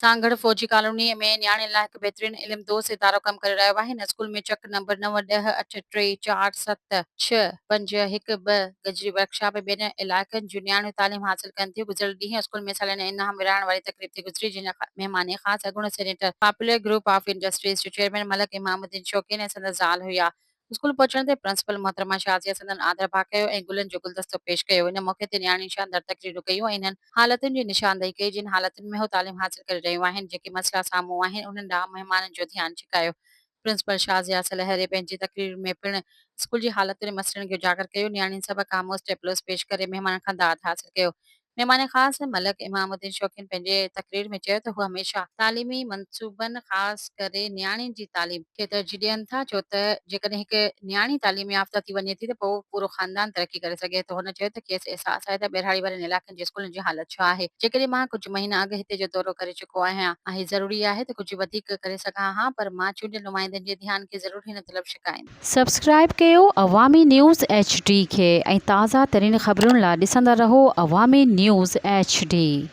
सांगड़ फौजी कॉलोनी में न्याणियुनि लाइ हिकु बहितरीन इल्म दोस्त इदारो कमु करे रहियो आहे। हिन स्कूल में चक नंबर 9, 10, 8, 3, 4, 7, 6, 5, 1, 2 गजरी वर्कशॉप ॿियनि इलाइक़नि जूं न्याणियूं तालीम हासिल कनि थियूं। गुज़िरियल ॾींहुं स्कूल में सालियाना इनाम विरहाइण वारी तक़रीब थी गुज़री, जिन महिमान ख़ासि अॻूणे senator popular group of industries जो चेयरमैन मलक इमामुद्दीन शौकीन ऐं संदसि ज़ाल हुआ। स्कूल पहुचण ते प्रिंसिपल मोहतरमा शाज़िया संदन आदर भाव कयो ऐं गुलनि जो गुलदस्तो पेश कयो। इन मौक़े ते न्याणियुनि शानदार तक़रीरूं कयूं ऐं इन्हनि हालतुनि जी निशानदेही कई जिन हालतुनि में हू तालीम हासिल करे रहियूं आहिनि। जेके मसइला साम्हूं आहिनि उन्हनि ॾांहुं महिमाननि जो ध्यानु छिकायो। प्रिंसिपल शाज़िया सलहरे पंहिंजी तक़रीर में पिणु स्कूल जी हालतुनि ऐं मसइलनि खे उजागर कयो। न्याणियुनि सभु खामोश टेपलोस पेश करे महिमाननि खां दाद हासिल कयो। महिमान ख़ासि मलक इमामुद्दीन शौकीन पंहिंजे तक़रीर में चयो त हू हमेशह तालीमी मंसूबनि ख़ासि करे न्याणियुनि जी तालीम खे तरजीह ॾियनि था, छो त जेकॾहिं हिकु न्याणी तालीम याफ़्ता थी वञे थी त पोइ पूरो ख़ानदान तरक़ी करे सघे थो। हुन चयो त खेसि अहसासु आहे त ॿेराड़ी वारनि इलाइक़नि जे स्कूलनि जी हालत छा आहे। जेकॾहिं मां कुझु महीना अॻु हिते जो दौरो करे चुको आहियां ऐं ज़रूरी आहे त कुझु वधीक करे सघां हा, पर मां चूंडियल नुमाइंदनि जे ध्यान खे ज़रूरु हिन तरफ़ छिकाईंदमि। सब्सक्राइब कयो अवामी न्यूज़ HD खे ऐं ताज़ा तरीन ख़बरुनि लाइ ॾिसंदा रहो अवामी न्यूज़ HD।